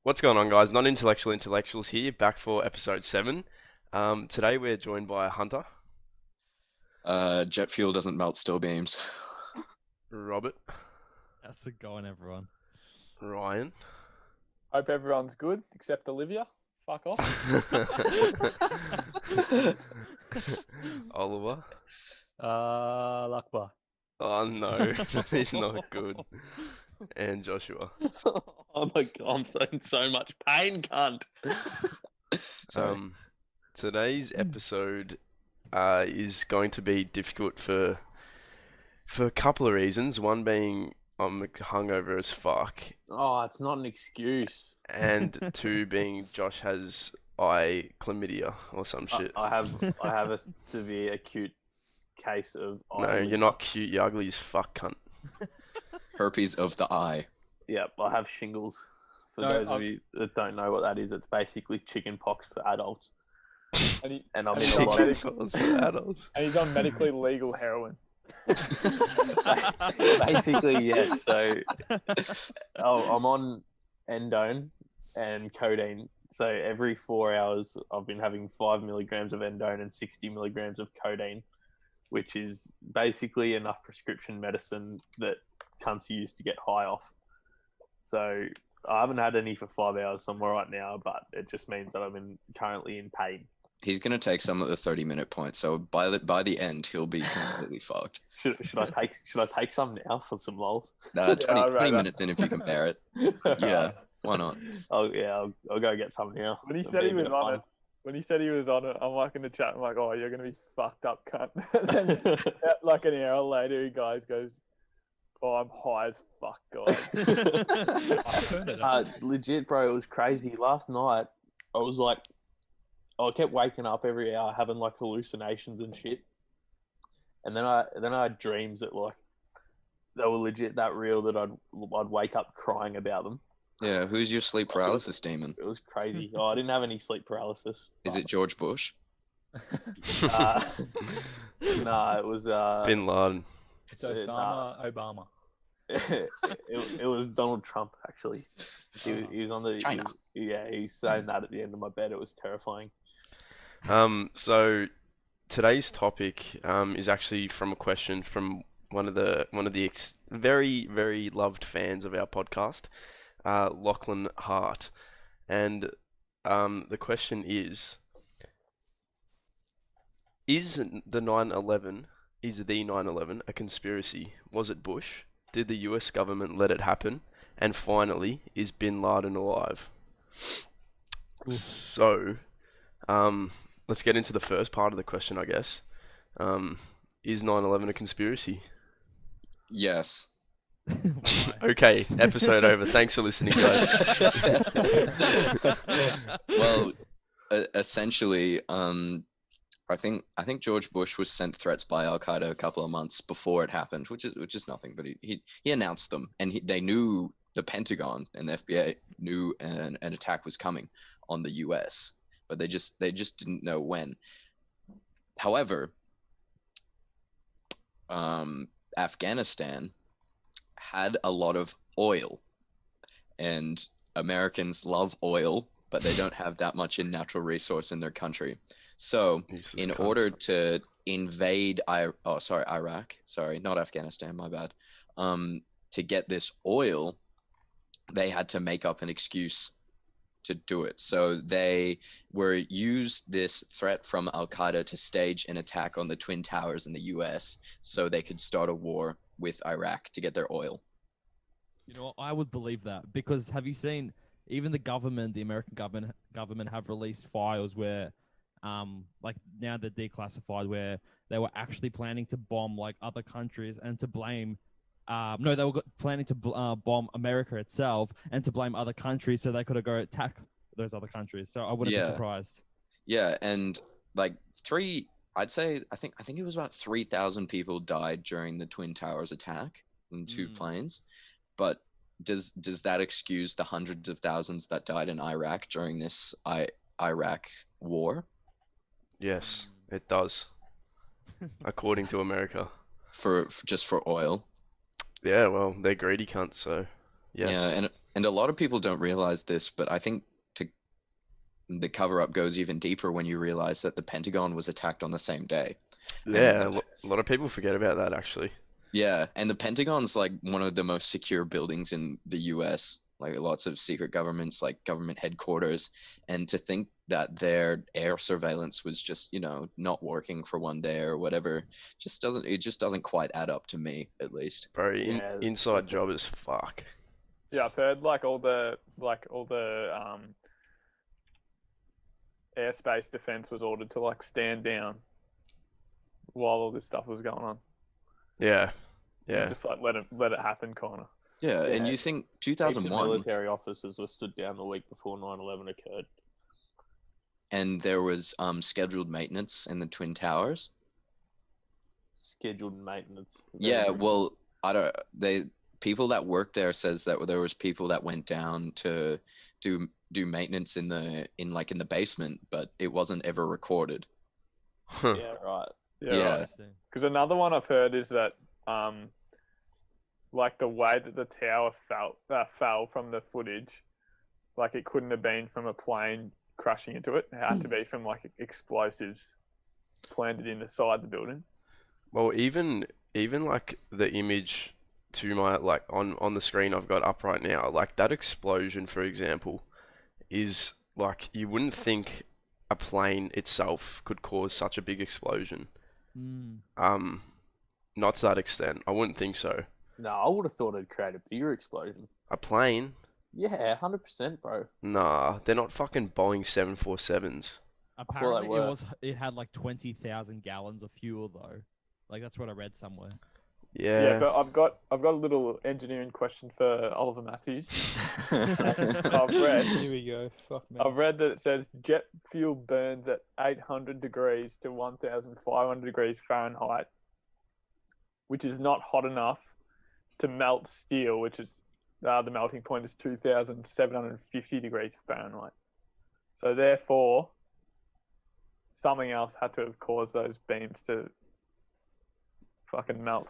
What's going on, guys? Non-intellectual intellectuals here, back for episode 7. Today we're joined by Hunter, Jet fuel doesn't melt steel beams. Robert, How's it going, everyone? Ryan, Hope everyone's good except Olivia. Fuck off. Oliver. Lakbar. Oh no, he's not good. And Joshua. Oh my god, I'm so in so much pain, cunt. Sorry. Today's episode is going to be difficult for a couple of reasons. One being I'm hungover as fuck, Oh, it's not an excuse. and two being Josh has eye chlamydia or some shit. I have a severe acute case of No, eye you're not cute. You're ugly as fuck, cunt. Herpes of the eye. Yep, I have shingles. For No, those of I'm- you that don't know what that is, it's basically chicken pox for adults. And, he, And I'm and, in he's a on lot medic- of Chemicals for adults. and he's on medically legal heroin. basically, yeah. So I'm on endone and codeine. So every 4 hours, I've been having 5 milligrams of endone and 60 milligrams of codeine, which is basically enough prescription medicine that cunts use to get high off. So I haven't had any for 5 hours, so I'm all right now, but it just means that I'm currently in pain. He's gonna take some at the 30-minute point, so by the end he'll be completely fucked. Should I take some now for some lols? 20, I'd 20 rather- minutes in if you can bear it. Yeah, why not? I'll go get some now. When he It'll said be he a bit was of on fun. it, when he said he was on it, I'm like in the chat. I'm like, oh, you're gonna be fucked up, cunt. Then, like an hour later, he guys goes, oh, I'm high as fuck, guys. Legit, bro, it was crazy. Last night, I was like, I kept waking up every hour having like hallucinations and shit, and then I had dreams that like they were legit that real that I'd wake up crying about them. Yeah, who's your sleep paralysis demon? It was crazy. Oh, I didn't have any sleep paralysis. Is it George Bush? Uh, no, it was Bin Laden. It's Osama Obama. it was Donald Trump actually. He was on the China. he's saying that at the end of my bed. It was terrifying. So today's topic is actually from a question from one of the very very loved fans of our podcast, Lachlan Hart, and the question is the 9/11 is the 9/11 a conspiracy? Was it Bush? Did the US government let it happen? And finally, is Bin Laden alive? So, let's get into the first part of the question, I guess. Is 9/11 a conspiracy? Yes. Okay, episode over. Thanks for listening, guys. Well, essentially, I think George Bush was sent threats by Al Qaeda a couple of months before it happened, which is nothing. But he announced them, and they knew the Pentagon and the FBI knew an attack was coming on the U.S., but they just didn't know when. However, Afghanistan had a lot of oil, and Americans love oil, but they don't have that much in natural resource in their country. So Useless in cunts. order to invade Iraq, sorry, not Afghanistan, my bad, to get this oil, they had to make up an excuse to do it. So they used this threat from Al Qaeda to stage an attack on the Twin Towers in the US so they could start a war with Iraq to get their oil. You know, I would believe that because have you seen even the American government have released files where, like now they're declassified, where they were actually planning to bomb like other countries and to blame. No, they were planning to bomb America itself and to blame other countries so they could go attack those other countries. So I wouldn't be Yeah. surprised. Yeah, and like I think it was about 3,000 people died during the Twin Towers attack in two planes. But does that excuse the hundreds of thousands that died in Iraq during this Iraq war Yes, it does. According to America. for just for oil? Yeah, well, they're greedy cunts, so yes. Yeah, And a lot of people don't realize this, but I think the cover up goes even deeper when you realize that the Pentagon was attacked on the same day. Yeah, a lot of people forget about that actually. Yeah, and the Pentagon's like one of the most secure buildings in the US. Like lots of secret governments, like government headquarters, and to think that their air surveillance was just, not working for one day or whatever, it just doesn't quite add up to me, at least. Bro, Yeah, inside job as fuck. Yeah, I've heard like all the airspace defense was ordered to like stand down while all this stuff was going on. Yeah. Yeah. Just like let it happen, kind of. Yeah, and Yeah. you think Heaps of 2001, military officers were stood down the week before 9/11 occurred. and there was scheduled maintenance in the Twin Towers. Scheduled maintenance. Yeah, well, people that worked there says that there was people that went down to do maintenance in the basement, but it wasn't ever recorded. Huh. Yeah, right. Yeah. Interesting. Because another one I've heard is that like the way that the tower fell from the footage, like it couldn't have been from a plane crashing into it. It had to be from like explosives planted inside the building. Well, even like the image to my like on the screen I've got up right now, like that explosion, for example, is like you wouldn't think a plane itself could cause such a big explosion. Mm. Not to that extent. I wouldn't think so. No, I would have thought it'd create a bigger explosion. A plane? Yeah, 100%, bro. Nah, they're not fucking Boeing 747s. Apparently, were. it had like 20,000 gallons of fuel though. Like that's what I read somewhere. Yeah. But I've got a little engineering question for Oliver Matthews. I've read Here we go. Fuck me. I've read that it says jet fuel burns at 800 degrees to 1,500 degrees Fahrenheit, which is not hot enough to melt steel, which is the melting point is 2,750 degrees Fahrenheit. So therefore, something else had to have caused those beams to fucking melt.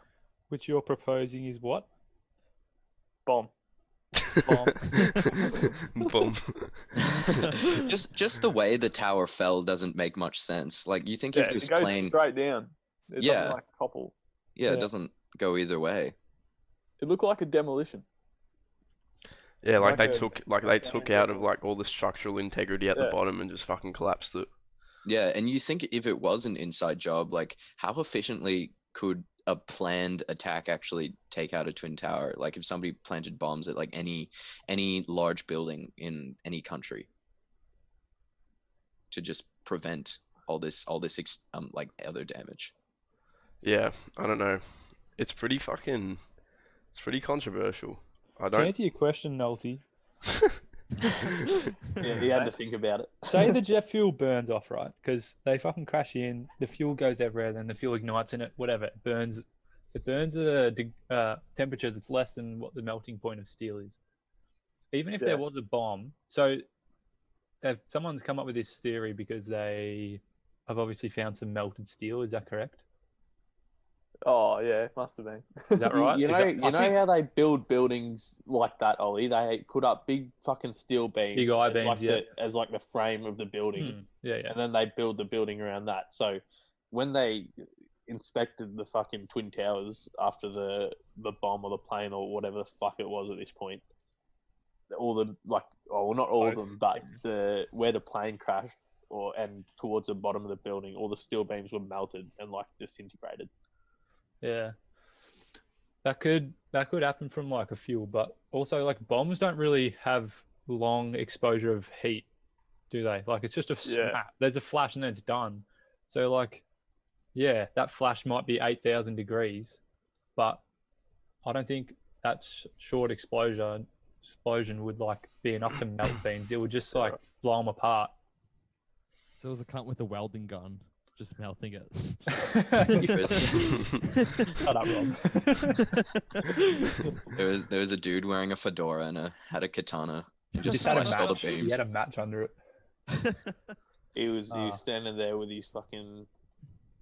Which you're proposing is what? Bomb. Boom. just the way the tower fell doesn't make much sense. Like you think Yeah, if this it goes plane, straight down. It Yeah. doesn't like topple. yeah, it Yeah. doesn't go either way. It looked like a demolition. Yeah, like they Like a- took out of like all the structural integrity at the Yeah. bottom and just fucking collapsed it. Yeah, and you think if it was an inside job, like how efficiently could a planned attack actually take out a twin tower? Like if somebody planted bombs at like any large building in any country to just prevent all this like other damage. Yeah, I don't know. It's pretty controversial. I To don't. answer your question, Nolty, Yeah, he had to think about it. say the jet fuel burns off, right? Because they fucking crash in, the fuel goes everywhere, then the fuel ignites in it, whatever. It burns at a temperature that's less than what the melting point of steel is. Even if Yeah. there was a bomb, so someone's come up with this theory because they have obviously found some melted steel. Is that correct? Oh yeah, it must have been. Is that right? You Is know, that- I think how they build buildings like that, Ollie? They put up big fucking steel beams, Big I-beams, as like the frame of the building, Yeah, yeah. and then they build the building around that. So when they inspected the fucking twin towers after the bomb or the plane or whatever the fuck it was at this point, all the not all of Both. them, but where the plane crashed and towards the bottom of the building, all the steel beams were melted and like disintegrated. Yeah. That could happen from like a fuel, but also like bombs don't really have long exposure of heat, do they? Like it's just a Yeah. snap. There's a flash and then it's done. So like, yeah, that flash might be 8,000 degrees, but I don't think that short explosion would like be enough to melt beams. It would just like blow them apart. So it was a cunt with a welding gun, just melting it. Shut up, Rob. There was a dude wearing a fedora and had a katana and just Just had a sliced all the match. He beams. had a match under it. He was Ah. standing there with his fucking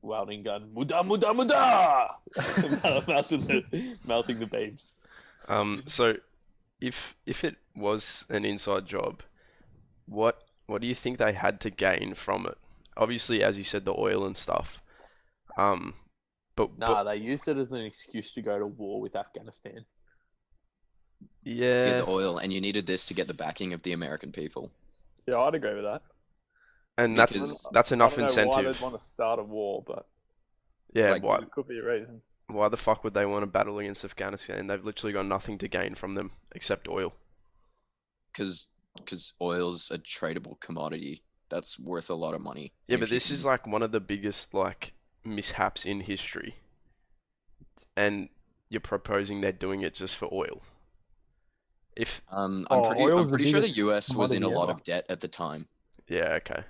welding gun. Muda muda muda! melting the beams. So if was an inside job, what do you think they had to gain from it? Obviously, as you said, the oil and stuff. Um, Nah, they used it as an excuse to go to war with Afghanistan. To get yeah, the oil, and you needed this to get the backing of the American people. Yeah, I'd agree with that. and because- that's I enough don't know why incentive. they'd want to start a war, but Yeah, like, why it could be a reason. why the fuck would they want to battle against Afghanistan? They've literally got nothing to gain from them except oil. Because oil's a tradable commodity that's worth a lot of money. Yeah, If but you this can- is like one of the biggest like mishaps in history, and you're proposing they're doing it just for oil. If I'm Oh, pretty oil's the sure the biggest US was in a commodity lot ever. of debt at the time. yeah, okay.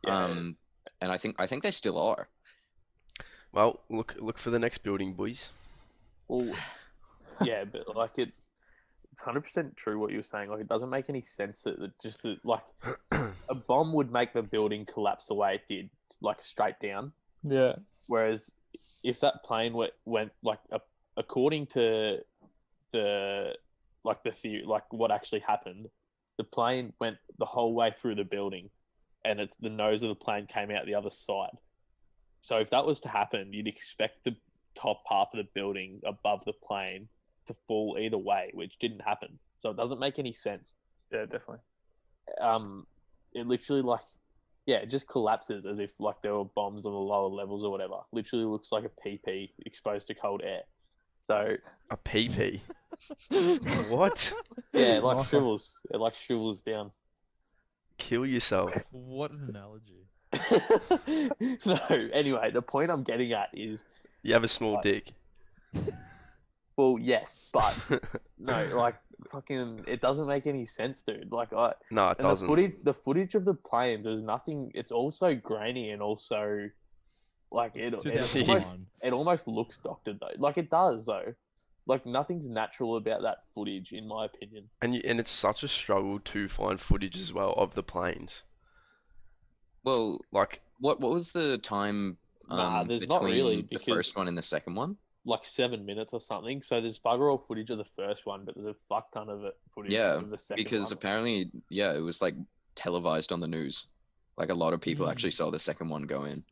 Yeah. And I think they still are. Well, look for the next building, boys. Well, yeah, but like it's 100% true what you're saying. Like it doesn't make any sense that like a bomb would make the building collapse the way it did, like straight down. Yeah. Whereas if that plane went like according to the theory, like what actually happened, the plane went the whole way through the building, and it's the nose of the plane came out the other side. So if that was to happen, you'd expect the top half of the building above the plane to fall either way, which didn't happen. So it doesn't make any sense. Yeah, definitely. It literally it just collapses as if like there were bombs on the lower levels or whatever. Literally looks like a PP exposed to cold air. So A PP. What? yeah, it like Nice one. shrivels. It like shrivels down. Kill yourself. What an analogy. No, anyway, the point I'm getting at is, You have a small dick. well, yes, but no, like fucking, it doesn't make any sense, dude. Like No, it and doesn't. the footage of the planes, there's nothing. It's also grainy and also like It's it almost 2001. it almost looks doctored though. Like it does though. Like nothing's natural about that footage, in my opinion. And it's such a struggle to find footage as well of the planes. Well, Like, what was the time Nah, there's between not really, the because first one and the second one? like 7 minutes or something. So there's bugger all footage of the first one, but there's a fuck ton of it footage Yeah, of the second because one. apparently, it was like televised on the news. Like a lot of people Mm. actually saw the second one go in.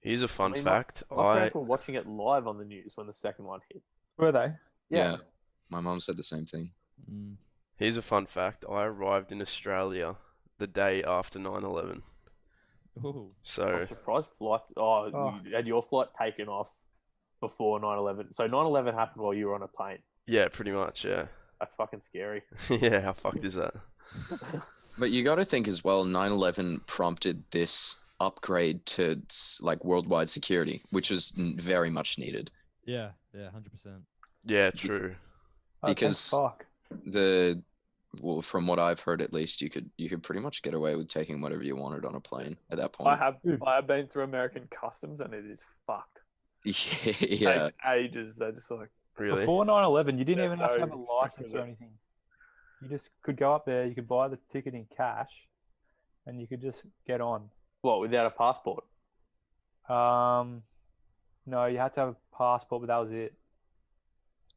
here's a fun mean, fact. My parents were watching it live on the news when the second one hit. Were they? Yeah. My mom said the same thing. Mm. Here's a fun fact. I arrived in Australia the day after 9/11. Ooh. So, I'm surprised flights. Oh. You had your flight taken off before 9/11. So 9/11 happened while you were on a plane. yeah, pretty much, yeah. That's fucking scary. Yeah, how fucked is that? But you got to think as well, 9/11 prompted this upgrade to like worldwide security, which was very much needed. Yeah, 100%. Yeah, true. Oh, thank Because fuck. Well, from what I've heard, at least you could pretty much get away with taking whatever you wanted on a plane at that I point. have been through American customs and it is fucked. Yeah, Take ages. They're just like, Really? Before 9/11, you didn't Yeah, even have to have a so license strict or with it. anything. You just could go up there, you could buy the ticket in cash, and you could just get on. What, without a passport? No, you had to have a passport, but that was it.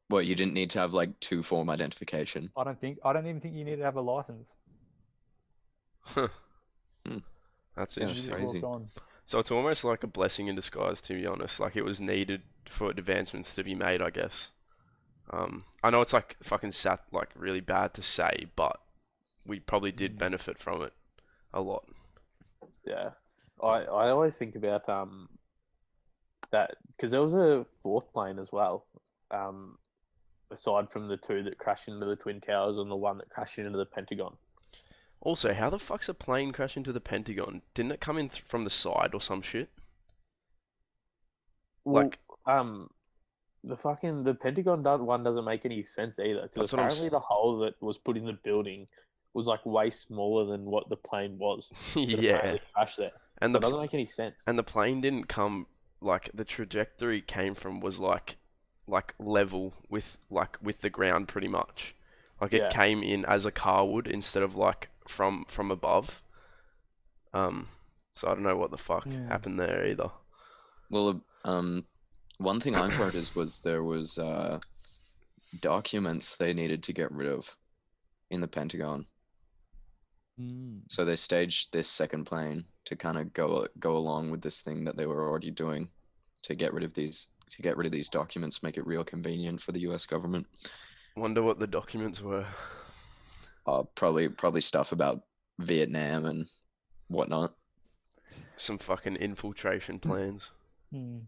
well, you didn't need to have like two-form identification. I don't even think you needed to have a license. Huh. That's Yeah, You it's just interesting. crazy. walked on. So it's almost like a blessing in disguise, to be honest. Like it was needed for advancements to be made, I guess. I know it's like fucking like really bad to say, but we probably did benefit from it a lot. Yeah. I always think about that because there was a fourth plane as well. Aside from the two that crashed into the Twin Towers and the one that crashed into the Pentagon. Also, how the fuck's a plane crash into the Pentagon? Didn't it come in from the side or some shit? Well, Like- the Pentagon one doesn't make any sense either because That's what I'm apparently the hole that was put in the building was like way smaller than what the plane was. that Yeah, apparently crashed there. and So it the doesn't make any sense. and the plane didn't come like the trajectory it came from was like level with the ground pretty much. Like it Yeah. came in as a car would instead of like from above. So I don't know what the fuck Yeah. happened there either. Well, one thing I've heard was there was documents they needed to get rid of in the Pentagon. Mm. So they staged this second plane to kind of go along with this thing that they were already doing to get rid of these documents, make it real convenient for the U.S. government. Wonder what the documents were. Probably stuff about Vietnam and whatnot. Some fucking infiltration plans. Hmm.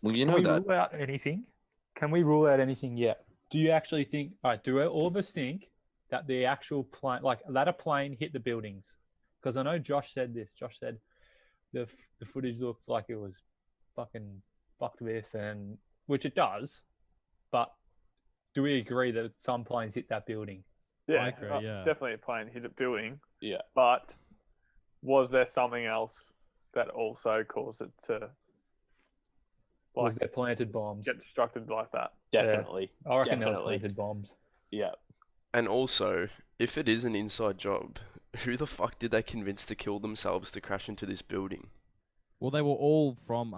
Well, you Can know we that. rule out anything? Can we rule out anything yet? Do you actually think? All right. Do all of us think that the actual plane, like that, a plane hit the buildings? Because I know Josh said this. Josh said the footage looks like it was fucking fucked with, and which it does. But do we agree that some planes hit that building? Yeah, I agree, yeah. definitely a plane hit a building. Yeah. But was there something else that also caused it to Was there planted bombs? get destructed like that? Definitely. I reckon there was Definitely. planted bombs. Yeah. And also, if it is an inside job, who the fuck did they convince to kill themselves to crash into this building? Well, they were all from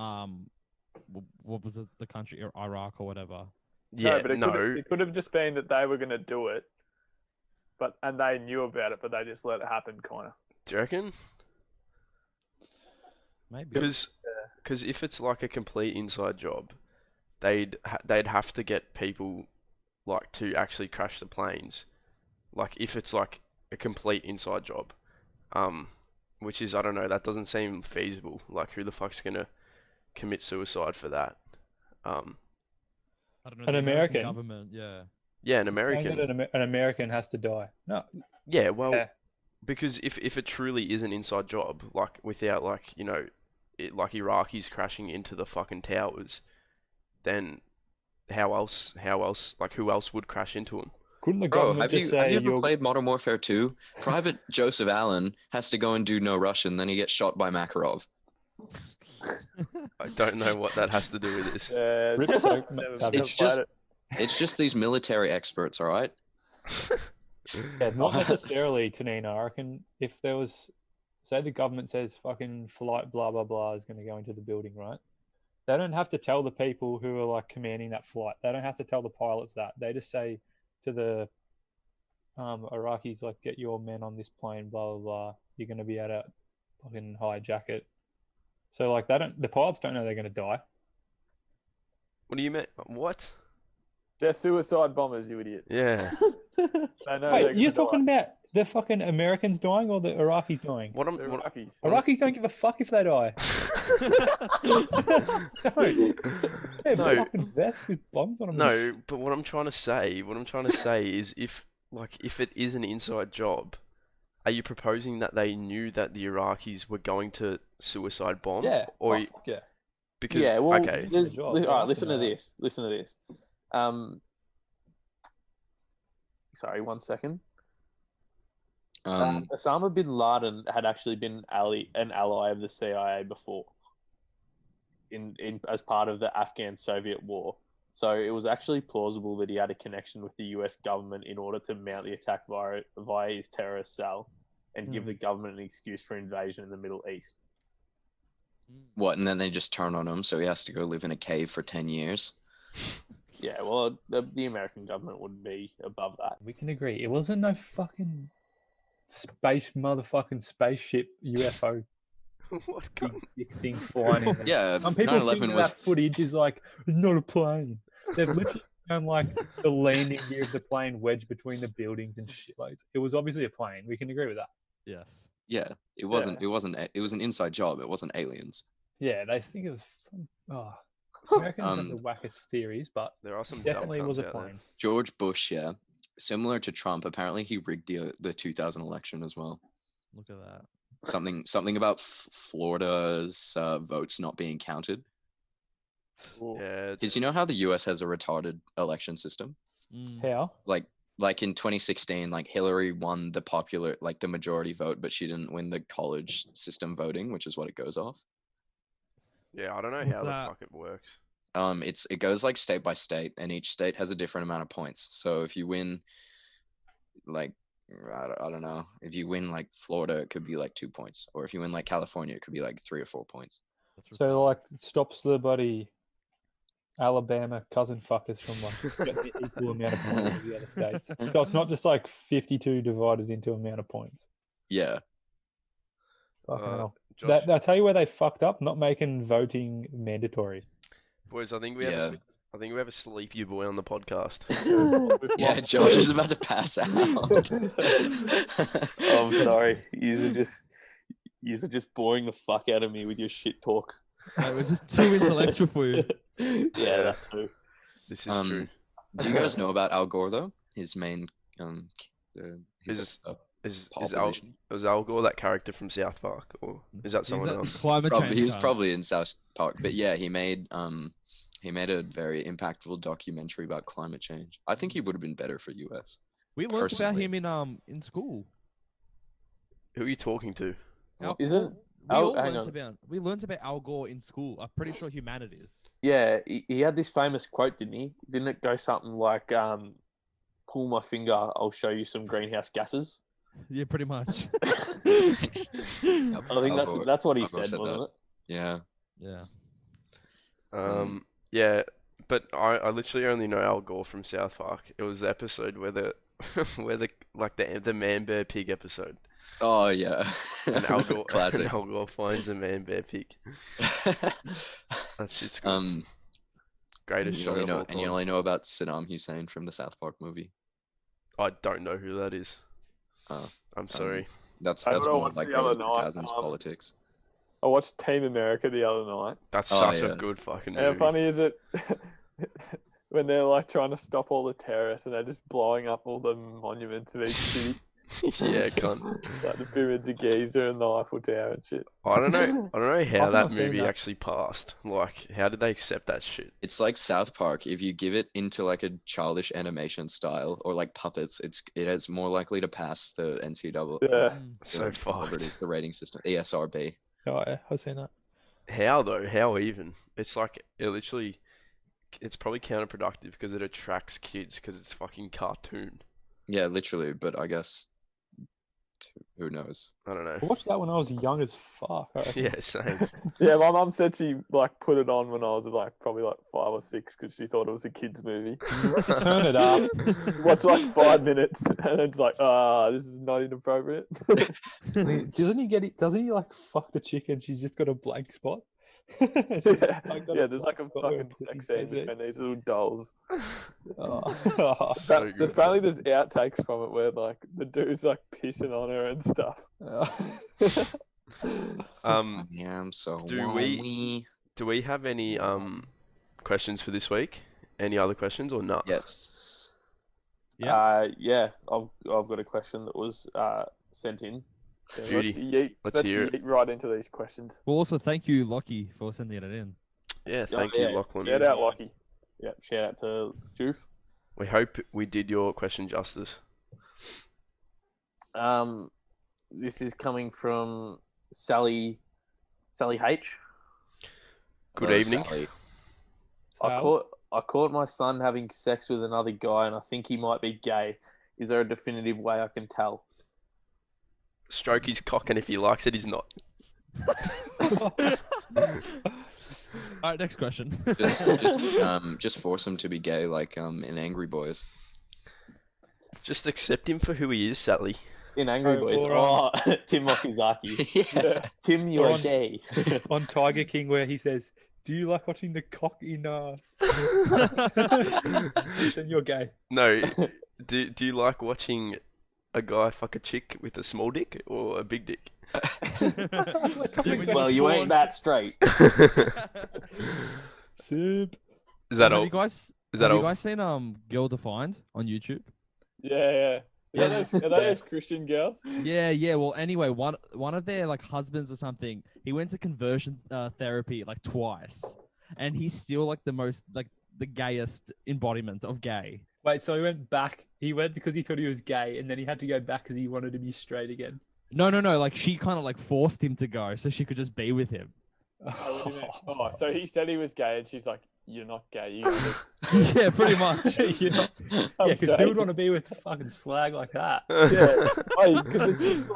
what was it? The country Iraq or whatever. Yeah, but no. it could have just been that they were going to do it, and they knew about it, but they just let it happen, kind of. Do you reckon? Maybe. Because if it's like a complete inside job, they'd have to get people like to actually crash the planes. Like if it's like a complete inside job, which is, I don't know, that doesn't seem feasible. Like who the fuck's gonna commit suicide for that? I don't know. An the American? government, yeah. Yeah, an Saying American. that an American has to die. No. Yeah, well, Yeah. because if it truly is an inside job, like without like like Iraqis crashing into the fucking towers, then how else like who else would crash into them? Couldn't the Bro, government have just you say ever you're played Modern Warfare 2? Private Joseph Allen has to go and do no Russian, then he gets shot by Makarov. I don't know what that has to do with this. Yeah, Rip so- never It's played just- it. It's just these military experts, all right? Yeah, not necessarily, Tanina. I reckon if there was, say the government says fucking flight blah blah blah is going to go into the building, right? They don't have to tell the people who are like commanding that flight. They don't have to tell the pilots that. They just say to the Iraqis like, get your men on this plane, blah blah blah. You're going to be able to fucking hijack it. So like the pilots don't know they're going to die. What do you mean? What? They're suicide bombers, you idiot. Yeah. They know they're Wait, gonna you're die. talking about the fucking Americans dying or the Iraqis dying? What I'm The what, Iraqis. Iraqis don't give a fuck if they die. They're No. fucking vests with bombs on them. no, but what I'm trying to say is if it is an inside job, are you proposing that they knew that the Iraqis were going to suicide bomb? Yeah. Or Oh, fuck yeah. because Yeah, well, okay. there's- Job, all they're right, asking listen to about that. this. Listen to this. Sorry, 1 second. Osama bin Laden had actually been an ally of the CIA before, in as part of the Afghan-Soviet war. So it was actually plausible that he had a connection with the U.S. government in order to mount the attack via his terrorist cell and give the government an excuse for invasion in the Middle East. What, and then they just turn on him, so he has to go live in a cave for 10 years? Yeah, well, the American government would be above that. We can agree. It wasn't no fucking motherfucking spaceship UFO What big thing flying in there. Yeah, Some people 9/11 think was that footage is like, it's not a plane. They've literally found like the landing gear of the plane wedged between the buildings and shit. Like, it was obviously a plane. We can agree with that. Yes. yeah. It wasn't. It was an inside job. It wasn't aliens. Yeah, they think it was some. Oh, Americans have the wackest theories, but There are some definitely dumb was a cunts out there. plane. George Bush, yeah, similar to Trump. Apparently, he rigged the 2000 election as well. Look at that. Something about Florida's votes not being counted. Yeah. Because you know how the U.S. has a retarded election system. Mm. How? Like in 2016, like Hillary won the majority vote, but she didn't win the college system voting, which is what it goes off. Yeah, I don't know What's how the that? fuck it works. It goes like state by state, and each state has a different amount of points. So if you win, like, I don't know, if you win like Florida, it could be like 2 points, or if you win like California, it could be like 3 or 4 points. That's So like, it stops the buddy Alabama cousin fuckers from like get the equal amount of points as the other states. So it's not just like 52 divided into amount of points. Yeah. Fucking hell. Josh, I'll tell you where they fucked up, not making voting mandatory. boys, I think we have Yeah. I think we have a sleepy boy on the podcast. We've Yeah, lost Josh Pete. is about to pass out. I'm sorry. You're just boring the fuck out of me with your shit talk. Mate, we're just too intellectual for you. Yeah, that's true. This is true. Do you guys know about Al Gore though? His main Is is pole is Al, position? was Al Gore that character from South Park, or is that He's someone a else? climate Probably, change he was guy. probably in South Park, but yeah, he made a very impactful documentary about climate change. I think he would have been better for US. We learned about personally. him in school. Who are you talking to? Isn't we Al- all hang learnt on. about Al Gore in school. I'm pretty sure humanities. Yeah, he had this famous quote, didn't he? Didn't it go something like, "Pull my finger, I'll show you some greenhouse gases"? Yeah, pretty much. Yep, I think Al Gore- that's what he Al Gore said, said wasn't that. it? Yeah. Yeah. Yeah, but I literally only know Al Gore from South Park. It was the episode where the where the man bear pig episode, Oh yeah. and Al Gore Classic. and Al Gore finds the man bear pig. That shit's good. Greatest you show only of know, all and you time. only know about Saddam Hussein from the South Park movie. I don't know who that is. Oh, I'm sorry. That's I that's don't know more what's like the other early night, 2000s um, politics. I watched Team America the other night. That's Oh, such a yeah. good fucking How movie. funny is it when they're like trying to stop all the terrorists and they're just blowing up all the monuments of each city? Yeah, cunt. Like the pyramids of Giza and the Eiffel Tower and shit. I don't know how I've that not seen movie that. actually passed. Like, how did they accept that shit? It's like South Park. If you give it into like a childish animation style or like puppets, it is more likely to pass the NCAA. Yeah. Mm. So whatever it is, fucked. the rating system, ESRB. Oh, yeah, I've seen that. How though? How even? It's like it's probably counterproductive because it attracts kids because it's fucking cartoon. Yeah, literally. But I guess who knows? I don't know. I watched that when I was young as fuck. I reckon. Yeah, same. Yeah, my mum said she like put it on when I was like probably like 5 or 6 because she thought it was a kids movie. Turn it up. Watched like 5 minutes and then it's like, this is not inappropriate. Doesn't he get it? Doesn't he like fuck the chick and she's just got a blank spot? She's just, yeah, like, got yeah, there's like a blank spot where fucking pussy sex scene stays there. between these little dolls. Oh. So good. Apparently, there's outtakes from it where like the dude's like pissing on her and stuff. Um, I am so. do we- do we have any questions for this week? Any other questions or not? Yes. Yes. Yeah, I've got a question that was sent in. Yeah, Beauty. Let's hear it. yeet right into these questions. Well, also thank you, Lockie, for sending it in. Yeah, thank yeah. you, Lachlan. Shout out, Lockie. Yep, shout out to Joof. We hope we did your question justice. This is coming from Sally H. Good Hello, evening. Sally. I caught my son having sex with another guy, and I think he might be gay. Is there a definitive way I can tell? Stroke his cock, and if he likes it, he's not. All right, next question. Just force him to be gay, like in Angry Boys. Just accept him for who he is, Sally. In Angry Oh, Boys. or, Oh, Tim Okazaki. Yeah. Tim, you're on- gay. On Tiger King, where he says, "Do you like watching the cock in?" Then you're gay. No, do you like watching a guy fuck a chick with a small dick or a big dick? Well, you ain't that straight. Sib. Is that Have all? you guys? Is that have all? you guys seen Girl Defined on YouTube? Yeah. Are those those Christian girls? Yeah. Well, anyway, one of their like husbands or something, he went to conversion therapy like twice, and he's still like the most like the gayest embodiment of gay. Wait, so he went back. He went because he thought he was gay, and then he had to go back because he wanted to be straight again. No. Like she kind of like forced him to go so she could just be with him. Oh, so he said he was gay, and she's like, "You're not gay." You Yeah, pretty much. You know? I'm Yeah, because who straight. would want to be with a fucking slag like that? Yeah, because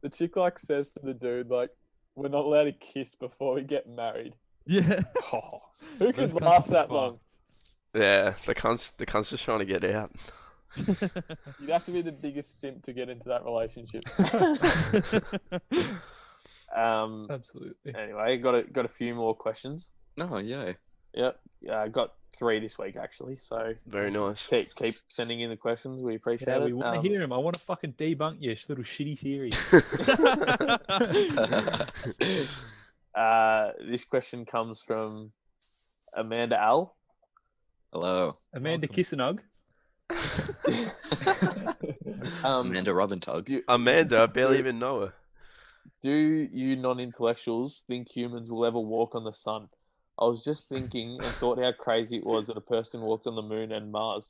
the chick like says to the dude like, "We're not allowed to kiss before we get married." Yeah. Oh, Who Those could cunts last are that long? Yeah, the cunt's just trying to get out. You'd have to be the biggest simp to get into that relationship. Absolutely. Anyway, got a few more questions. Oh, yay. Yep. I got 3 this week actually. So Very nice. keep sending in the questions. We appreciate Yeah, it. we want to hear him. I want to fucking debunk your little shitty theory. This question comes from Amanda Al. Hello. Amanda Welcome. Kissenug. Amanda Robintug. Amanda, I barely even know her. Do you non-intellectuals think humans will ever walk on the sun? I was just thinking and thought how crazy it was that a person walked on the moon and Mars.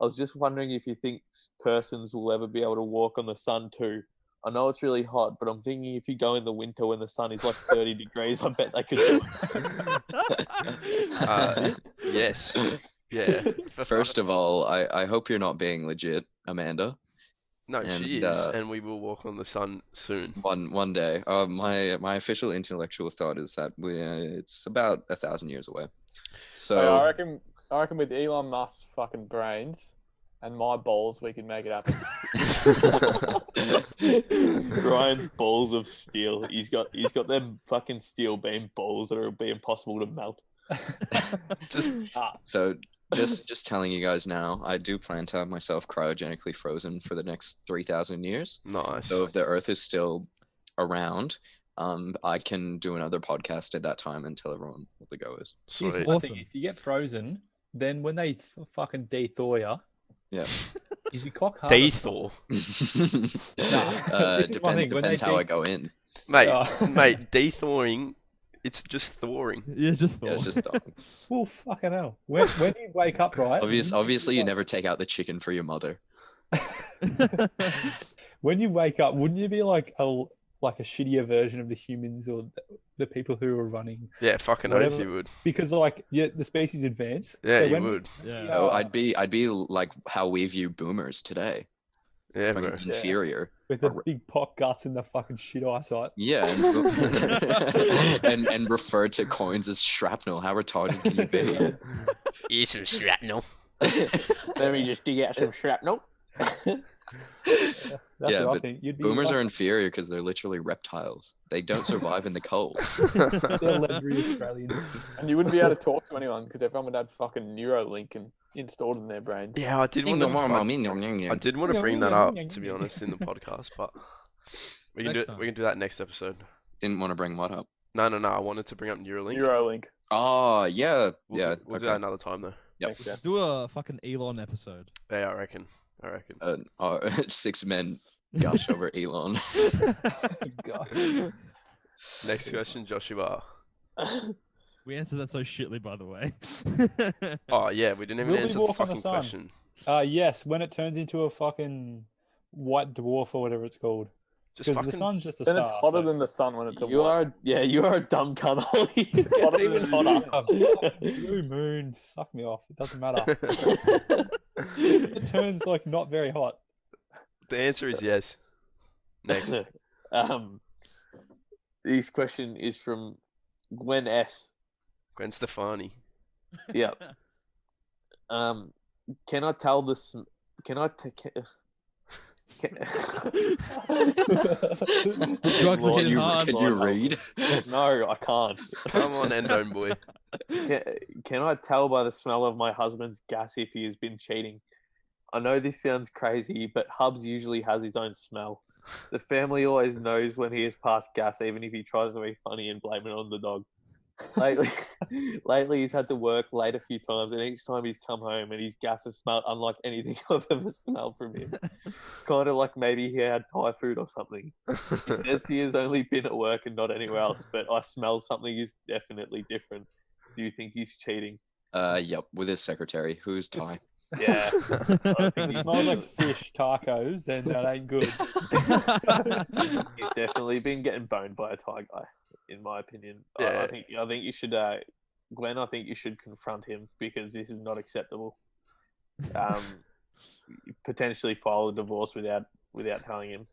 I was just wondering if you think persons will ever be able to walk on the sun too. I know it's really hot, but I'm thinking if you go in the winter when the sun is like 30 degrees, I bet they could do it. Yes. Yeah. First of all, I hope you're not being legit, Amanda. No, she and, is, and we will walk on the sun soon. One day. My official intellectual thought is that it's about 1,000 years away. So I reckon with Elon Musk's fucking brains and my balls, we can make it happen. Ryan's balls of steel. He's got them fucking steel beam balls that are be impossible to melt. Just So just telling you guys now, I do plan to have myself cryogenically frozen for the next 3,000 years. nice. So if the Earth is still around, I can do another podcast at that time and tell everyone what the go is. Here's Sweet. one Awesome. thing, if you get frozen, then when they fucking de-thaw you, Yeah. is your cock hard? Dethor. This is one thing, when Depends they how I think- go in. Mate, Oh. mate, dethawing, it's just thawing. Yeah, just Yeah, it's just Well, fucking hell. When you wake up, right? obviously you never take out the chicken for your mother. When you wake up, wouldn't you be like a shittier version of the humans or the people who are running? Yeah, fucking oath Whatever. you would. Because like the species advance. Yeah, so you when would. Yeah. Oh, I'd be like how we view boomers today. Yeah, Fucking bro. inferior. with the Or- big pot guts and the fucking shit eyesight. Yeah, and refer to coins as shrapnel. How retarded can you be? Eat some shrapnel. Let me just dig out some shrapnel. That's Yeah, what I but think. You'd be Boomers like, are inferior because they're literally reptiles. They don't survive in the cold. they're leathery Australians. And you wouldn't be able to talk to anyone because everyone would have fucking Neuralink and installed in their brains. Yeah, I did want to bring that up, to be honest, in the podcast, but we can Next do time. we can do that next episode. Didn't want to bring what up? No. I wanted to bring up Neuralink. Neuralink. Oh, yeah. We'll do okay. that another time though. Yep. Makes Let's sense. do a fucking Elon episode. Yeah, I reckon. 6 men gush over Elon. God. Next question, Joshua. We answered that so shitly, by the way. Oh yeah, we didn't even Will we answer the walk on the fucking sun? question. Yes, when it turns into a fucking white dwarf or whatever it's called. Just Because the fucking sun's just a Then star. it's hotter so- than the sun when it's a You white. are a dumb cunt, Ollie. It's Hotter even than hotter. Blue moon, suck me off. It doesn't matter. It turns like not very hot. The answer is yes. Next. This question is from Gwen S. Gwen Stefani. Yep. Can I tell this? Can I? Drugs are Lord, hitting you, hard. can you read? No, I can't. Come on, Endone boy. Can I tell by the smell of my husband's gas if he has been cheating? I know this sounds crazy, but Hubs usually has his own smell. The family always knows when he has passed gas, even if he tries to be funny and blame it on the dog. Lately, he's had to work late a few times, and each time he's come home and his gas has smelled unlike anything I've ever smelled from him. Kind of like maybe he had Thai food or something. He says he has only been at work and not anywhere else, but I smell something is definitely different. Do you think he's cheating? Yep, with his secretary, who's Thai. Yeah. If it smells like fish tacos, then that ain't good. He's definitely been getting boned by a Thai guy, in my opinion. Yeah. I think you should, Glenn. I think you should confront him because this is not acceptable. Potentially file a divorce without telling him.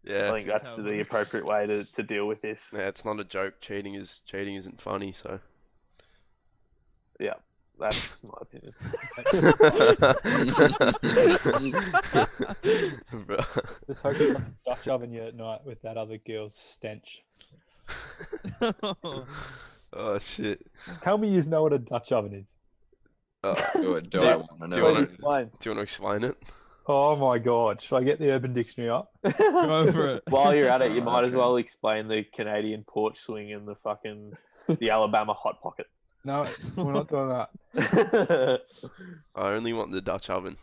Yeah. I think that's That's how it the works. appropriate way to deal with this. Yeah, it's not a joke. Cheating isn't funny. So. Yeah, that's my opinion. Bro. Just hope you don't Dutch oven you at night with that other girl's stench. Oh shit. Tell me you know what a Dutch oven is. Uh, Do Do I you- want to do you know? wanna- explain? do you want to explain it? Oh my god. Should I get the Urban Dictionary up? Go for it. While you're at it, you Oh, might as okay. well explain the Canadian porch swing and the Alabama hot pocket. No, we're not doing that. I only want the Dutch oven.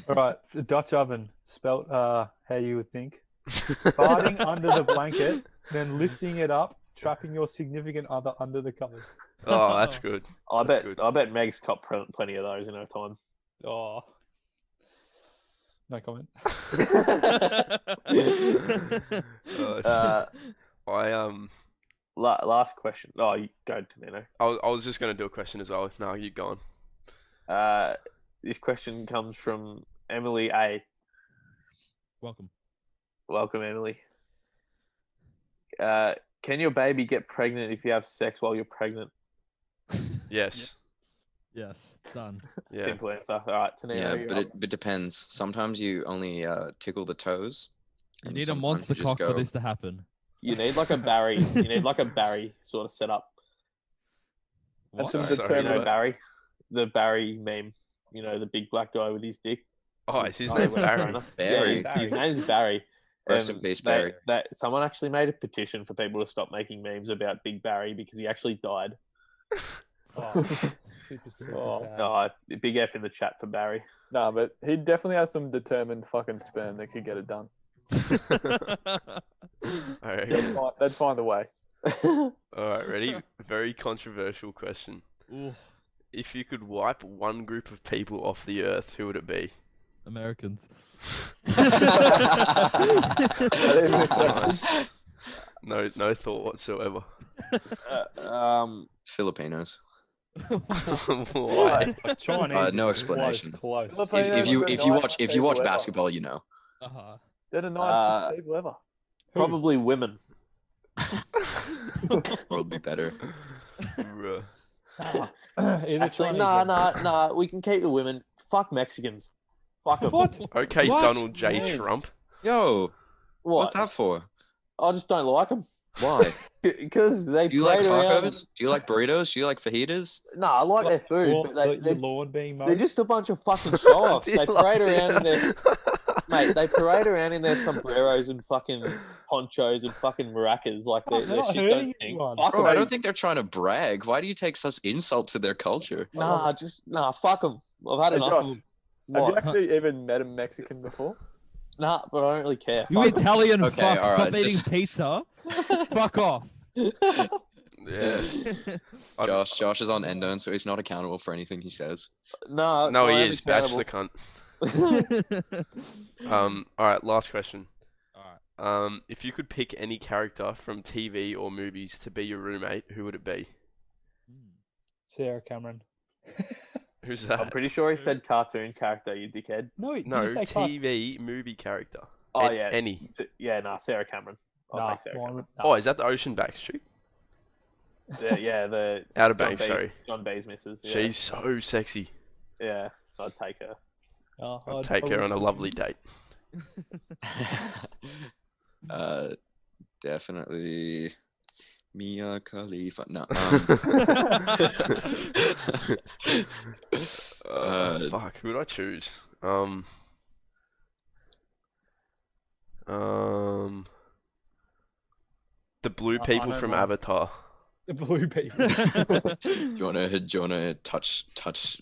All right, the Dutch oven, spelt how you would think. Farting under the blanket, then lifting it up, trapping your significant other under the covers. Oh, that's good. I That's bet good. I bet Meg's copped plenty of those in her time. Oh. No comment. Oh, shit. Uh, I last question. Oh, you go to Nino. I was just gonna do a question as well. No, you go on. This question comes from Emily A. Welcome. Welcome, Emily. Can your baby get pregnant if you have sex while you're pregnant? Yes. Yes, done. Yeah. Simple answer. All right, Tanino, Yeah, you're but up. it depends. Sometimes you only tickle the toes. You and need a sometimes monster you just cock for go- this to happen. You need like a Barry. You need like a Barry sort of setup. And What? some Sorry, determined what? Barry. The Barry meme. You know, the big black guy with his dick. Oh, is his Oh, name when Barry? Corona. Barry. Yeah, his name's Barry. Rest in peace, Barry. Someone actually made a petition for people to stop making memes about Big Barry because he actually died. Oh, super sad. Oh, big F in the chat for Barry. No, but he definitely has some determined fucking sperm that could get it done. I reckon. They'd find a way. All right, ready? Very controversial question. Ooh, If you could wipe one group of people off the earth, who would it be? Americans. Nice. No thought whatsoever. Filipinos. Why? Like Chinese. No is quite as explanation. Close. Filipinos If you are the if you watch nicest if you watch people ever. basketball, you know. Uh-huh. They're the nicest people ever. Probably women. Probably better. Bruh. Either Actually, Chinese or- nah. We can keep the women. Fuck Mexicans. Fuck them. What? Okay, What? Donald J. Yes. Trump. Yo, What? what's that for? I just don't like them. Why? Because they Do you like parade around. tacos? Do you like burritos? Do you like fajitas? No, I like their food, Or but your they're lawn being mowed? just a bunch of fucking show-offs. Do you They like parade around in their that? mate. They parade around in their sombreros and fucking ponchos and fucking maracas like Oh, their they're not shit don't hurting stink. anyone. Fuck Bro, 'em. I don't think they're trying to brag. Why do you take such insult to their culture? Nah, fuck them. I've had Hey, enough Josh, of them. Have you What? actually even met a Mexican before? Nah, but I don't really care. You Fuck 'em. Italian Okay, fuck, all stop right, eating just- pizza. Fuck off. Yeah. I- Josh is on Endone, so he's not accountable for anything he says. No, No, I he am is. Badge the accountable. cunt. All right, last question. Alright. If you could pick any character from TV or movies to be your roommate, who would it be? Sarah Cameron. Who's I'm that? pretty sure he said cartoon character, you dickhead. No, did No, you say Clark? TV movie character. Oh, yeah. Any. Yeah, nah, Sarah Cameron. I'll Nah, take Sarah mine Cameron. would- nah. Oh, is that the Ocean Backstreet? Yeah, the Outer John Banks, B's- sorry. John B's missus. Yeah. She's so sexy. Yeah, I'd take her. Oh, I'll I'd take her probably on a put- lovely date. Definitely Mia Khalifa. No. Fuck, who would I choose? The blue I people know from mine. Avatar. The blue people. Do you wanna touch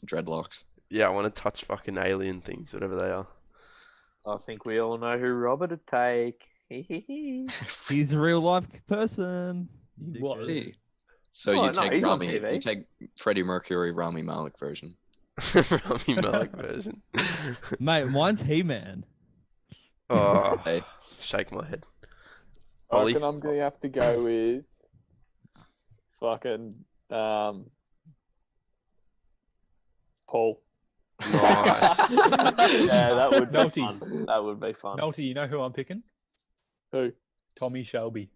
dreadlocks? Yeah, I want to touch fucking alien things, whatever they are. I think we all know who Robert would take. He's a real life person. He was. Hey. So Oh, you no, take he's on Rami, TV. you take Freddie Mercury, Rami Malek version. Rami Malek version. Mate, mine's He-Man. Oh, Hey. shake my head. I Ollie? reckon I'm going to have to go with fucking Paul. Nice. Yeah, that would be Melty. fun. That would be fun. Melty, you know who I'm picking? Who? Tommy Shelby.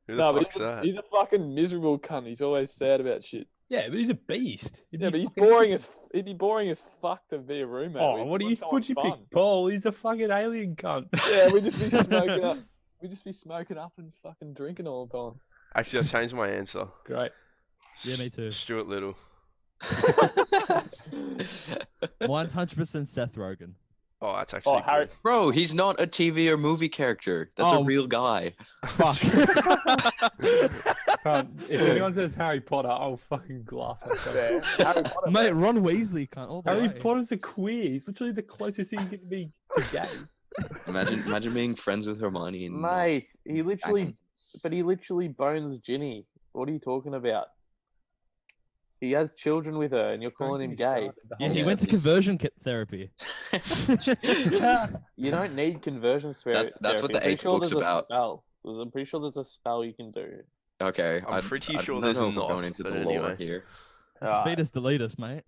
Who the No, but fuck's that? he's a fucking miserable cunt. He's always sad about shit. Yeah, but he's a beast. He'd Yeah, be but he's fucking- boring as he'd be boring as fuck to be a roommate. Oh, with. what do We you? want someone Would you fun. pick Paul? He's a fucking alien cunt. Yeah, we'd just be smoking up. We'd just be smoking up and fucking drinking all the time. Actually, I changed my answer. Great. Yeah, me too. Stuart Little. Mine's 100% Seth Rogen. Oh, that's actually Harry- good. Bro, he's not a TV or movie character. That's a Oh. real guy. Fuck. If anyone says Harry Potter, I'll fucking glass myself. Yeah, Harry Potter, Mate, Ron Weasley can't all the Harry way. Potter's a queer. He's literally the closest thing you can be to gay. Imagine being friends with Hermione and Mate, he literally, banging. he literally bones Ginny. What are you talking about? He has children with her, and you're calling him gay. Yeah, he Yeah, went to he's- conversion therapy. You don't need conversion therapy. That's what the I'm pretty eighth book's there's a about. spell. I'm pretty sure there's a spell you can do. Okay, I'm pretty sure don't there's know if not, we're going into but the lore anyway. here. Feed us, delete us, mate.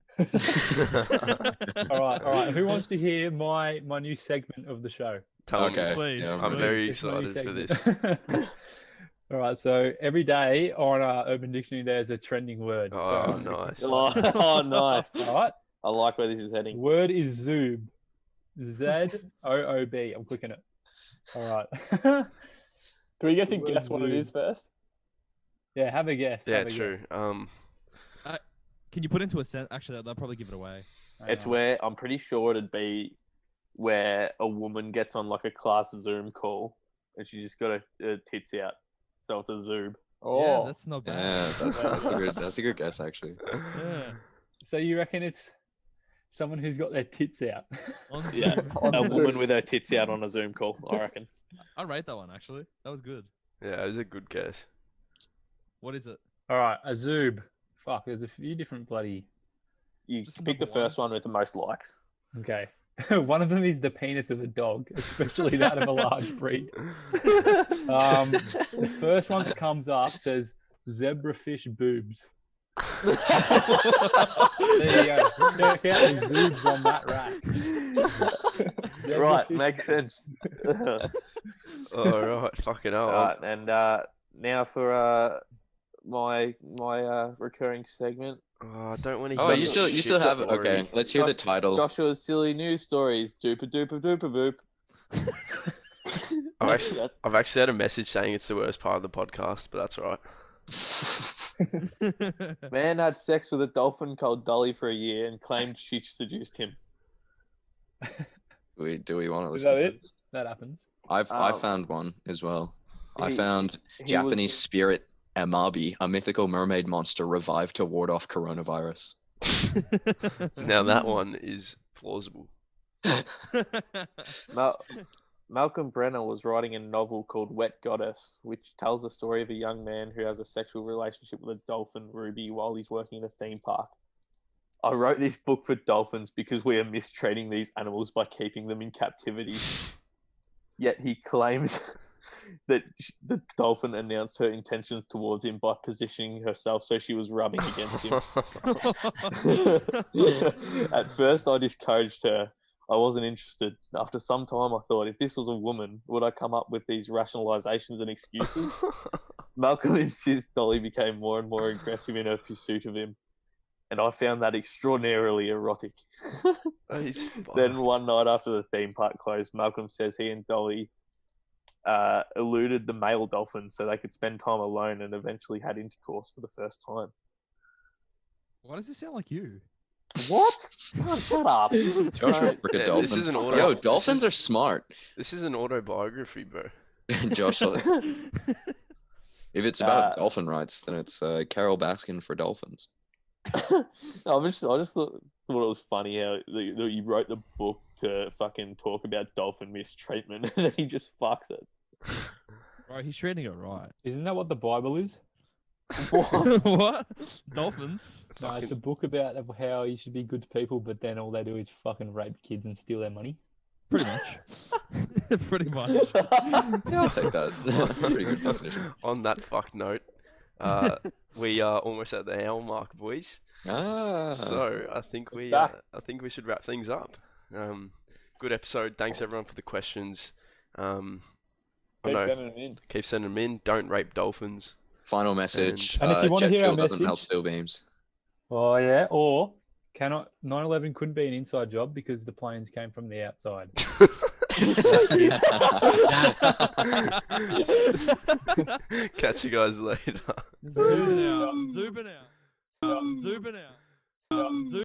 All right. Who wants to hear my new segment of the show? Tell Okay, me. Please. yeah, I'm very It's my new excited for segment. this. All right. So every day on Urban Dictionary, there's a trending word. Oh, So, nice. Oh, nice. All right. I like where this is heading. Word is Zoob. ZOOB. I'm clicking it. All right. Do we get to Word guess what it Zoom. is first? Yeah, have a guess. Yeah, have a true. Can you put into a sentence? Actually, they'll probably give it away. guess. It's where I'm pretty sure it'd be where a woman gets on like a class Zoom call and she just got her tits out. So it's a Zoob. Yeah, that's not Yeah, bad. that's a good guess actually. Yeah. So you reckon it's someone who's got their tits out? On Yeah, Zoom. a woman with her tits out on a Zoom call, I reckon. I rate that one actually. That was good. Yeah, it's a good guess. What is it? All right, a Zoob. Fuck, there's a few different bloody. You Just pick the number one. first one with the most likes. Okay. One of them is the penis of a dog, especially that of a large breed. The first one that comes up says zebrafish boobs. There you go. Check out the zoobs on that rack. Right, Zebrafish makes sense. All right, fucking hell. Right, and now for my recurring segment, Oh, I don't want to Oh, hear you this still shit have story. okay. Let's hear the title. Joshua's silly news stories. Doopa doopa doopa boop. I've actually had a message saying it's the worst part of the podcast, but that's all right. Man had sex with a dolphin called Dolly for a year and claimed she seduced him. Do we want to Is listen? that to it? this? That happens. I Um, found one as well. I he- found he Japanese was- spirit Amabi, a mythical mermaid monster revived to ward off coronavirus. Now that one is plausible. Malcolm Brenner was writing a novel called Wet Goddess, which tells the story of a young man who has a sexual relationship with a dolphin, Ruby, while he's working in a theme park. I wrote this book for dolphins because we are mistreating these animals by keeping them in captivity. Yet he claims that the dolphin announced her intentions towards him by positioning herself so she was rubbing against him. At first, I discouraged her. I wasn't interested. After some time, I thought, if this was a woman, would I come up with these rationalizations and excuses? Malcolm insists Dolly became more and more aggressive in her pursuit of him, and I found that extraordinarily erotic. He's Then fucked. one night after the theme park closed, Malcolm says he and Dolly eluded the male dolphin so they could spend time alone and eventually had intercourse for the first time. Why does this sound like you? What? Oh, shut up. Joshua, Don't- freaking Yeah, dolphin. this is an auto- Yo, this dolphins is- are smart. This is an autobiography, bro. Joshua, if it's about Uh, dolphin rights, then it's Carol Baskin for dolphins. I just thought it was funny how you wrote the book to fucking talk about dolphin mistreatment and then he just fucks it. Bro, he's treating it right. Isn't that what the Bible is? What? Dolphins? No, it's a Fucking- book about how you should be good to people, but then all they do is fucking rape kids and steal their money. Pretty much. Pretty much. Yeah, I'll take that. Pretty good definition. On that fuck note, we are almost at the hour mark, boys. Ah, So I think back. I think we should wrap things up. Good episode. Thanks everyone for the questions. I Keep know. sending them in. Keep sending them in. Don't rape dolphins. Final message. And if you wanna jet hear our fuel doesn't melt message- steel beams. Oh yeah, or 9/11 couldn't be an inside job because the planes came from the outside. Catch you guys later. Zooming out. Zooming out. Zooming out.